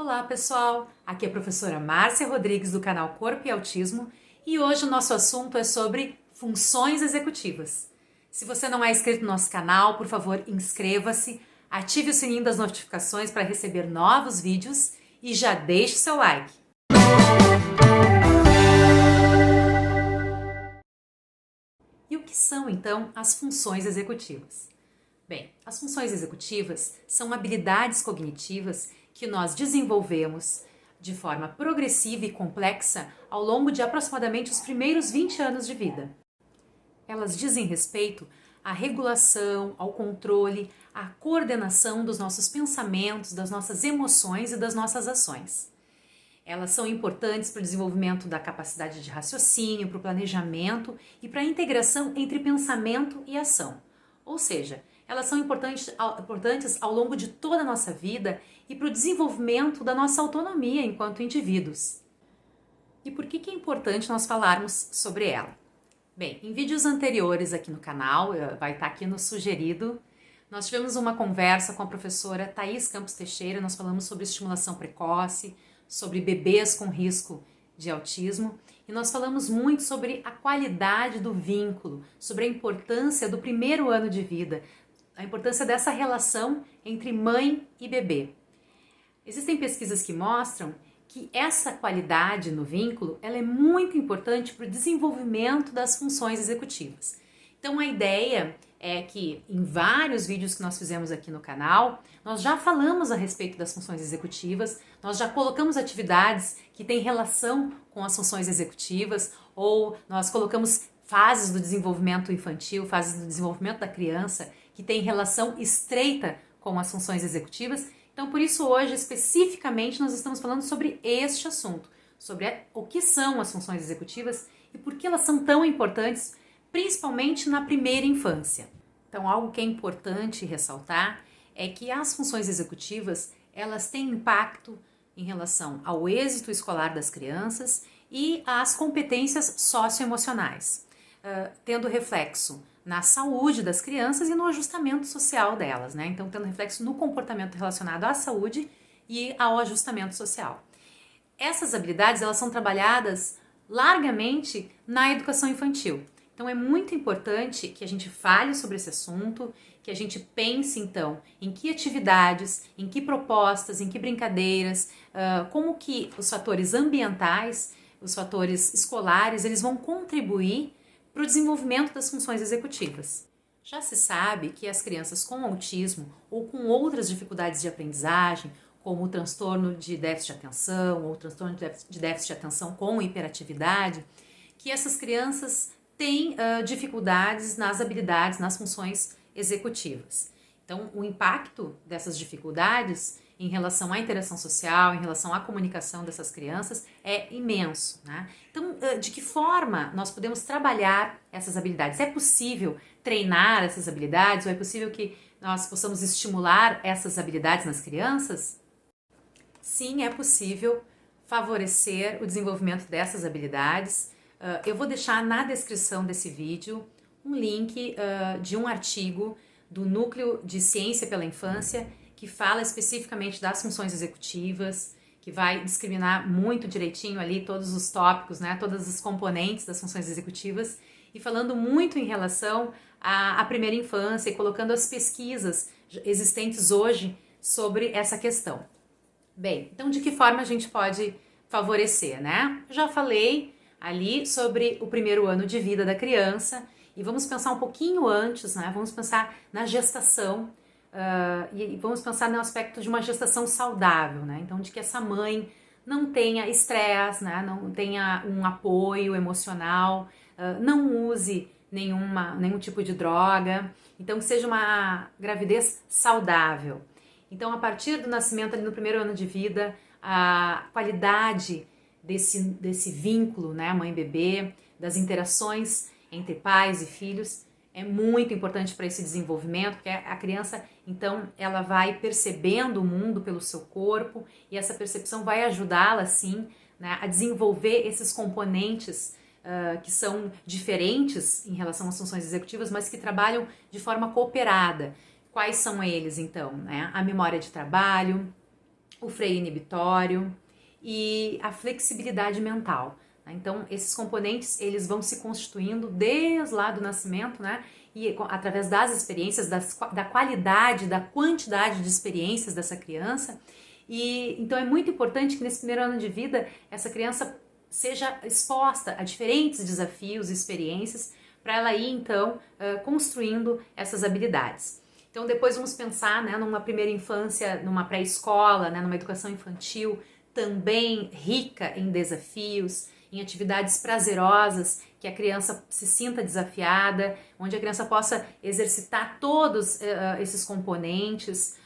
Olá pessoal, aqui é a professora Márcia Rodrigues do canal Corpo e Autismo e hoje o nosso assunto é sobre funções executivas. Se você não é inscrito no nosso canal, por favor inscreva-se, ative o sininho das notificações para receber novos vídeos e já deixe seu like. E o que são então as funções executivas? Bem, as funções executivas são habilidades cognitivas que nós desenvolvemos de forma progressiva e complexa ao longo de aproximadamente os primeiros 20 anos de vida. Elas dizem respeito à regulação, ao controle, à coordenação dos nossos pensamentos, das nossas emoções e das nossas ações. Elas são importantes para o desenvolvimento da capacidade de raciocínio, para o planejamento e para a integração entre pensamento e ação. Ou seja, elas são importantes ao longo de toda a nossa vida e para o desenvolvimento da nossa autonomia enquanto indivíduos. E por que é importante nós falarmos sobre ela? Bem, em vídeos anteriores aqui no canal, vai estar aqui no sugerido, nós tivemos uma conversa com a professora Thaís Campos Teixeira, nós falamos sobre estimulação precoce, sobre bebês com risco de autismo, e nós falamos muito sobre a qualidade do vínculo, sobre a importância do primeiro ano de vida, a importância dessa relação entre mãe e bebê. Existem pesquisas que mostram que essa qualidade no vínculo ela é muito importante para o desenvolvimento das funções executivas. Então a ideia é que em vários vídeos que nós fizemos aqui no canal, nós já falamos a respeito das funções executivas, nós já colocamos atividades que têm relação com as funções executivas, ou nós colocamos fases do desenvolvimento infantil, fases do desenvolvimento da criança, que têm relação estreita com as funções executivas. Então, por isso, hoje, especificamente, nós estamos falando sobre este assunto, sobre o que são as funções executivas e por que elas são tão importantes, principalmente na primeira infância. Então, algo que é importante ressaltar é que as funções executivas, elas têm impacto em relação ao êxito escolar das crianças e às competências socioemocionais, tendo reflexo na saúde das crianças e no ajustamento social delas, né? Então, tendo reflexo no comportamento relacionado à saúde e ao ajustamento social. Essas habilidades, elas são trabalhadas largamente na educação infantil. Então, é muito importante que a gente fale sobre esse assunto, que a gente pense, então, em que atividades, em que propostas, em que brincadeiras, como que os fatores ambientais, os fatores escolares, eles vão contribuir para o desenvolvimento das funções executivas. Já se sabe que as crianças com autismo ou com outras dificuldades de aprendizagem, como o transtorno de déficit de atenção ou o transtorno de déficit de atenção com hiperatividade, que essas crianças têm dificuldades nas habilidades, nas funções executivas. Então, o impacto dessas dificuldades em relação à interação social, em relação à comunicação dessas crianças é imenso, né? Então, de que forma nós podemos trabalhar essas habilidades? É possível treinar essas habilidades ou é possível que nós possamos estimular essas habilidades nas crianças? Sim, é possível favorecer o desenvolvimento dessas habilidades. Eu vou deixar na descrição desse vídeo um link de um artigo do Núcleo de Ciência pela Infância que fala especificamente das funções executivas, que vai discriminar muito direitinho ali todos os tópicos, né, todas as componentes das funções executivas e falando muito em relação à primeira infância e colocando as pesquisas existentes hoje sobre essa questão. Bem, então de que forma a gente pode favorecer, né? Já falei ali sobre o primeiro ano de vida da criança e vamos pensar um pouquinho antes, né? Vamos pensar na gestação e vamos pensar no aspecto de uma gestação saudável, né? Então, de que essa mãe não tenha estresse, né? Não tenha um apoio emocional, não use nenhum tipo de droga, então que seja uma gravidez saudável. Então, a partir do nascimento, ali no primeiro ano de vida, a qualidade desse vínculo, né, mãe-bebê, das interações entre pais e filhos, é muito importante para esse desenvolvimento, porque a criança, então, ela vai percebendo o mundo pelo seu corpo e essa percepção vai ajudá-la, sim, né, a desenvolver esses componentes que são diferentes em relação às funções executivas, mas que trabalham de forma cooperada. Quais são eles, então? Né? A memória de trabalho, o freio inibitório e a flexibilidade mental. Então, esses componentes, eles vão se constituindo desde lá do nascimento, né? E através das experiências, da qualidade, da quantidade de experiências dessa criança. E então é muito importante que nesse primeiro ano de vida, essa criança seja exposta a diferentes desafios e experiências para ela ir, então, construindo essas habilidades. Então, depois vamos pensar, né, numa primeira infância, numa pré-escola, né, numa educação infantil também rica em desafios, em atividades prazerosas, que a criança se sinta desafiada, onde a criança possa exercitar todos esses componentes,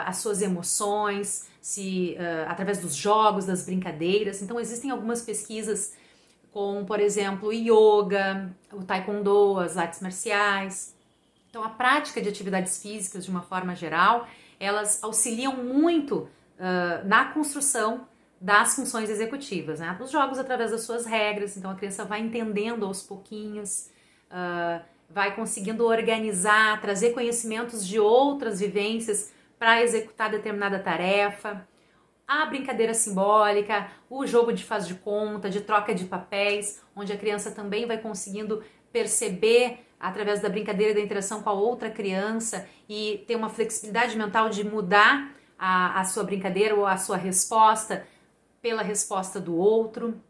as suas emoções, através dos jogos, das brincadeiras. Então, existem algumas pesquisas como, por exemplo, o yoga, o taekwondo, as artes marciais. Então, a prática de atividades físicas, de uma forma geral, elas auxiliam muito na construção das funções executivas, né? Os jogos através das suas regras, então a criança vai entendendo aos pouquinhos, vai conseguindo organizar, trazer conhecimentos de outras vivências para executar determinada tarefa. A brincadeira simbólica, o jogo de faz de conta, de troca de papéis, onde a criança também vai conseguindo perceber através da brincadeira e da interação com a outra criança e ter uma flexibilidade mental de mudar a sua brincadeira ou a sua resposta pela resposta do outro.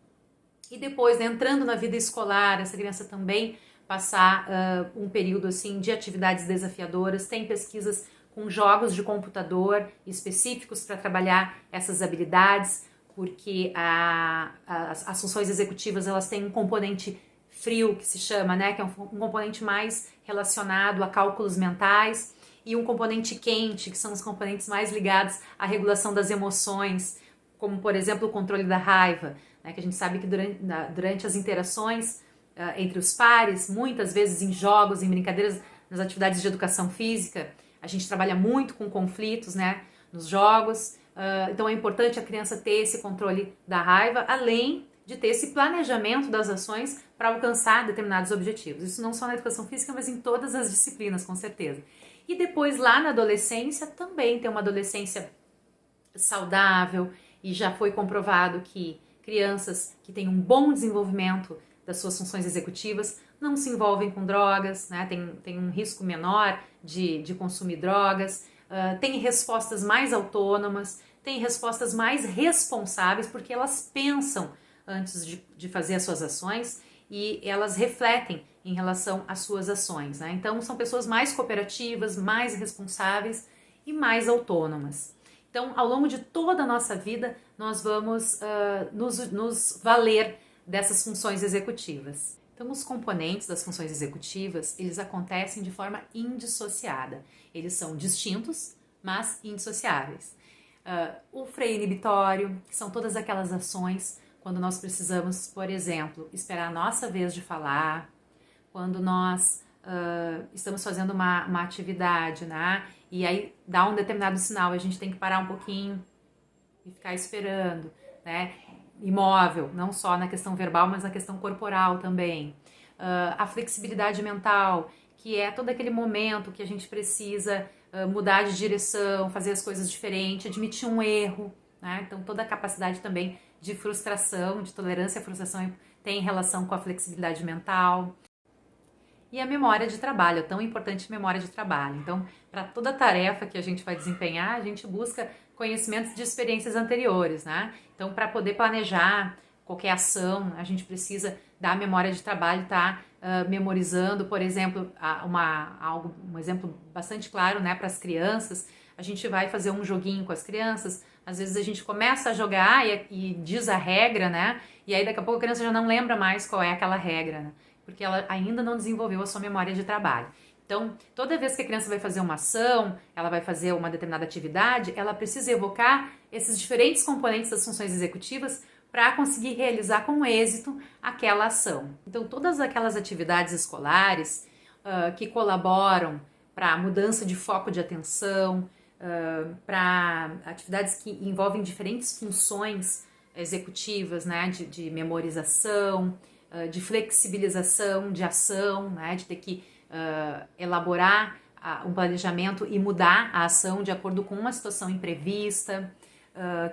E depois, né, entrando na vida escolar, essa criança também passar um período assim de atividades desafiadoras. Tem pesquisas com jogos de computador específicos para trabalhar essas habilidades, porque as funções executivas elas têm um componente frio, que se chama, né, que é um componente mais relacionado a cálculos mentais, e um componente quente, que são os componentes mais ligados à regulação das emoções, como, por exemplo, o controle da raiva, né, que a gente sabe que durante as interações entre os pares, muitas vezes em jogos, em brincadeiras, nas atividades de educação física, a gente trabalha muito com conflitos, né, nos jogos. Então é importante a criança ter esse controle da raiva, além de ter esse planejamento das ações para alcançar determinados objetivos. Isso não só na educação física, mas em todas as disciplinas, com certeza. E depois, lá na adolescência, também tem uma adolescência saudável, e já foi comprovado que crianças que têm um bom desenvolvimento das suas funções executivas não se envolvem com drogas, né? Tem um risco menor de consumir drogas, têm respostas mais autônomas, têm respostas mais responsáveis, porque elas pensam antes de fazer as suas ações e elas refletem em relação às suas ações, né? Então, são pessoas mais cooperativas, mais responsáveis e mais autônomas. Então, ao longo de toda a nossa vida, nós vamos nos valer dessas funções executivas. Então, os componentes das funções executivas, eles acontecem de forma indissociada. Eles são distintos, mas indissociáveis. O freio inibitório, que são todas aquelas ações quando nós precisamos, por exemplo, esperar a nossa vez de falar, quando nós estamos fazendo uma atividade, né? E aí dá um determinado sinal, a gente tem que parar um pouquinho e ficar esperando, né? Imóvel, não só na questão verbal, mas na questão corporal também. A flexibilidade mental, que é todo aquele momento que a gente precisa mudar de direção, fazer as coisas diferente, admitir um erro, né? Então toda a capacidade também de frustração, de tolerância à frustração tem relação com a flexibilidade mental. E a memória de trabalho, a tão importante memória de trabalho. Então, para toda tarefa que a gente vai desempenhar, a gente busca conhecimentos de experiências anteriores, né? Então, para poder planejar qualquer ação, a gente precisa da memória de trabalho, estar memorizando, por exemplo, um exemplo bastante claro, né, para as crianças. A gente vai fazer um joguinho com as crianças, às vezes a gente começa a jogar e diz a regra, né? E aí daqui a pouco a criança já não lembra mais qual é aquela regra, né? Porque ela ainda não desenvolveu a sua memória de trabalho. Então, toda vez que a criança vai fazer uma ação, ela vai fazer uma determinada atividade, ela precisa evocar esses diferentes componentes das funções executivas para conseguir realizar com êxito aquela ação. Então, todas aquelas atividades escolares que colaboram para a mudança de foco de atenção, para atividades que envolvem diferentes funções executivas, né, de memorização, de flexibilização de ação, né, de ter que elaborar um planejamento e mudar a ação de acordo com uma situação imprevista,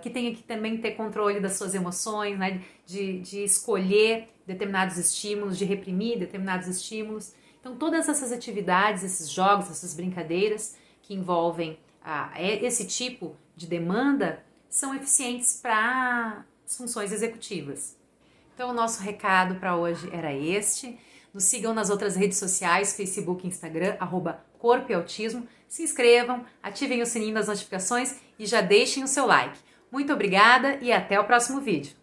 que tenha que também ter controle das suas emoções, né? De escolher determinados estímulos, de reprimir determinados estímulos. Então, todas essas atividades, esses jogos, essas brincadeiras que envolvem esse tipo de demanda são eficientes para as funções executivas. Então, o nosso recado para hoje era este. Nos sigam nas outras redes sociais, Facebook e Instagram, @Corpo e Autismo. Se inscrevam, ativem o sininho das notificações e já deixem o seu like. Muito obrigada e até o próximo vídeo.